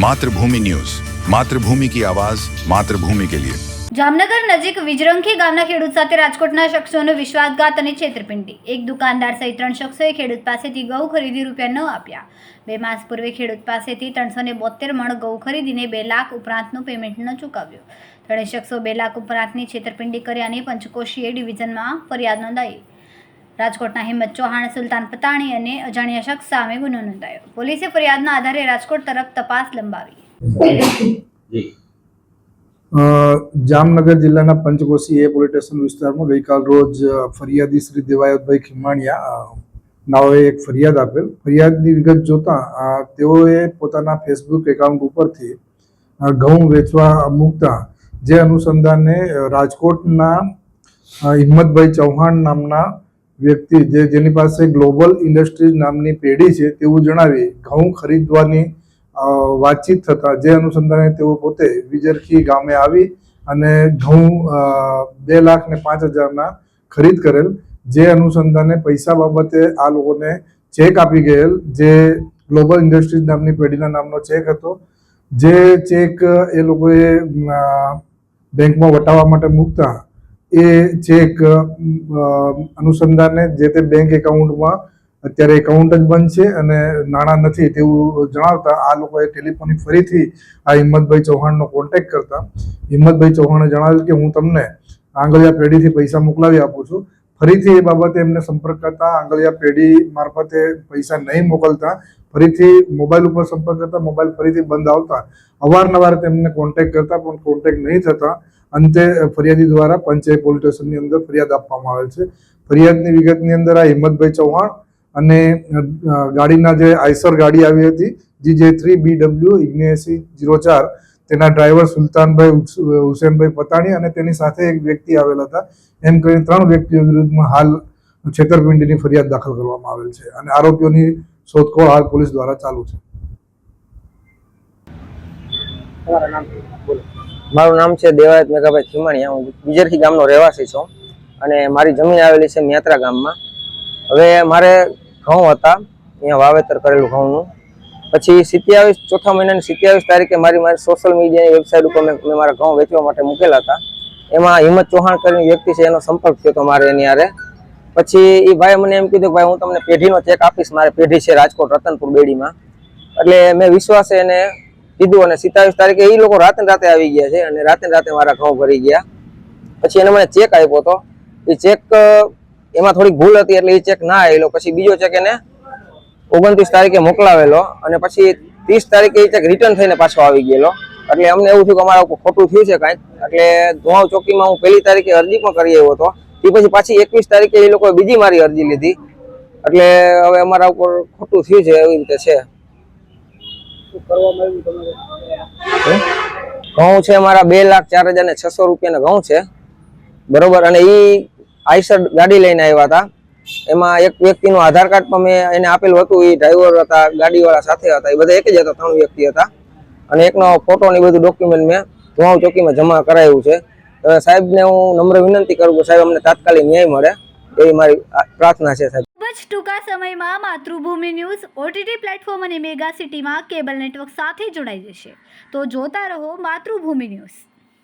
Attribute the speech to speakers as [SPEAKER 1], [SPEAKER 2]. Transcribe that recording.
[SPEAKER 1] मातृभूमि न्यूज, मातृभूमि की आवाज, मातृभूमि के लिए।
[SPEAKER 2] જામનગર નજીક વિજરંખી ગામના ખેડૂત સાથે રાજકોટના શખ્સોનો વિશ્વાસઘાત અને છેતરપિંડી। એક દુકાનદાર સહિત 3 શખ્સોએ ખેડૂત પાસેથી ઘઉં ખરીદી રૂપિયા ન આપ્યા। 2 માસ પૂર્વે ખેડૂત પાસેથી 372 મણ ઘઉં ખરીદીને 2 લાખ ઉપરાંતનું પેમેન્ટ ન ચૂકવ્યું। ત્રણેય શખ્સો 2 લાખ ઉપરાંતની છેતરપિંડી કર્યાની પંચકોશીય ડિવિઝનમાં ફરિયાદ નોંધાઈ। રાજકોટના હિંમત ચૌહાણ, સુલતાન પતાણી અને અજાણ્યા શખ્સ સામે ગુનો નોંધાયો। પોલીસે ફરિયાદના આધારે રાજકોટ તરફ તપાસ લંબાવી।
[SPEAKER 3] જામનગર જિલ્લાના પંચકોશી એ પોલીસ સ્ટેશન વિસ્તારમાં ગઈકાલ રોજ ફરિયાદી શ્રી દેવાયતભાઈ ખીમાણીયા નાઓએ એક ફરિયાદ આપેલ। ફરિયાદની વિગત જોતા તેઓએ પોતાના ફેસબુક એકાઉન્ટ ઉપરથી ઘઉં વેચવા મૂકતા જે અનુસંધાને રાજકોટના હિંમતભાઈ ચૌહાણ નામના વ્યક્તિ જેની પાસે ગ્લોબલ ઇન્ડસ્ટ્રીઝ નામની પેઢી છે તેવું જણાવી ઘઉં ખરીદવાની વાતચીત થતા જે અનુસંધાને તેઓ પોતે વિજરખી ગામે આવી અને ઘઉં 2,05,000 ખરીદ કરેલ। જે અનુસંધાને પૈસા બાબતે આ લોકોને ચેક આપી ગયેલ જે ગ્લોબલ ઇન્ડસ્ટ્રીઝ નામની પેઢીના નામનો ચેક હતો। જે ચેક એ લોકોએ બેંકમાં વટાવવા માટે મૂકતા એ ચેક અનુસંધાને જે તે બેંક એકાઉન્ટમાં અત્યારે એકાઉન્ટ જ બંધ છે અને નાણાં નથી તેવું જણાવતા આ લોકોએ ટેલિફોનિક ફરીથી આ હિંમતભાઈ ચૌહાણનો કોન્ટેક્ટ કરતા હિંમતભાઈ ચૌહાણે જણાવ્યું કે હું તમને આંગળિયા પેઢીથી પૈસા મોકલાવી આપું છું। ફરીથી એ બાબતે એમને સંપર્ક કરતા આંગળિયા પેઢી મારફતે પૈસા નહીં મોકલતા ફરીથી મોબાઈલ ઉપર સંપર્ક કરતા મોબાઈલ ફરીથી બંધ આવતા અવારનવાર તેમને કોન્ટેક્ટ કરતા પણ કોન્ટેક્ટ નહીં થતા અંતે ફરિયાદી દ્વારા પંચાયત પોલીસ સ્ટેશનની અંદર ફરિયાદ આપવામાં આવેલ છે। ફરિયાદની વિગતની અંદર આ હિંમતભાઈ ચૌહાણ અને ગાડીના જે આઈસર ગાડી આવી હતી GJ3BW 7904 તેના ડ્રાઈવર સુલતાનભાઈ હુસેનભાઈ પતાણી અને તેની સાથે એક વ્યક્તિ આવેલ હતા। એમ કરીને 3 વ્યક્તિઓ વિરુદ્ધમાં હાલ છેતરપિંડીની ફરિયાદ દાખલ કરવામાં આવેલ છે અને આરોપીઓની શોધખોળ હાલ પોલીસ દ્વારા ચાલુ છે।
[SPEAKER 4] મારું નામ છે દેવાયત મેઘાભાઈ ખીમાણીયા। હું વિજરખી ગામનો રહેવાસી છું અને મારી જમીન આવેલી છે મેત્રા ગામમાં। હવે મારે ઘઉં હતા અહીંયા વાવેતર કરેલું ઘઉંનું પછી 27 ચોથા મહિનાની 27 તારીખે મારી સોશિયલ મીડિયાની વેબસાઇટ ઉપર મેં મારા ઘઉં વેચવા માટે મૂકેલા હતા। એમાં હિંમત ચૌહાણ કરીને વ્યક્તિ છે એનો સંપર્ક થયો હતો મારે એની હારે। પછી એ ભાઈ મને એમ કીધું કે ભાઈ હું તમને પેઢીનો ચેક આપીશ, મારે પેઢી છે રાજકોટ રતનપુર બેડીમાં। એટલે મેં વિશ્વાસે એને કીધું અને 27 તારીખે એ લોકો રાતે આવી ગયા છે અને રાતે મારા ઘઉં ભરી ગયા। પછી એને મને ચેક આપ્યો હતો, એ ચેક એમાં થોડીક ભૂલ હતી એટલે એ ચેક ના આવેલો। પછી બીજો ચેક એને 29 તારીખે મોકલાવેલો અને પછી 30 તારીખે એ ચેક રિટર્ન થઈને પાછો આવી ગયેલો। એટલે અમને એવું થયું કે અમારા ઉપર ખોટું થયું છે કાંઈક। એટલે ધોવાવ ચોકીમાં હું 1 તારીખે અરજી પણ કરી આવ્યો હતો। એ પછી પાછી 21 તારીખે એ લોકોએ બીજી મારી અરજી લીધી। એટલે હવે અમારા ઉપર ખોટું થયું છે એવી રીતે છે। ઘઉં છે મારા 2,04,600 રૂપિયાના ઘઉં છે બરોબર। અને એ આઈસર ગાડી લઈને આવ્યા હતા। એમાં એક વ્યક્તિનું આધાર કાર્ડ પણ મેં એને આપેલું હતું, એ ડ્રાઈવર હતા, ગાડીવાળા સાથે હતા, એ બધા એક જ હતા, 3 વ્યક્તિ હતા। અને એકનો ફોટો ને બધું ડોક્યુમેન્ટ મેં ધોવાવ ચોકીમાં જમા કરાવ્યું છે। હવે સાહેબને હું નમ્ર વિનંતી કરું કે સાહેબ અમને તાત્કાલિક ન્યાય મળે એવી મારી પ્રાર્થના છે સાહેબ।
[SPEAKER 2] ખૂબ જ ટૂંકા સમયમાં માતૃભૂમિ ન્યૂઝ OTT પ્લેટફોર્મ અને મેગા સિટીમાં કેબલ નેટવર્ક સાથે જોડાઈ જશે, તો જોતા રહો માતૃભૂમિ ન્યૂઝ।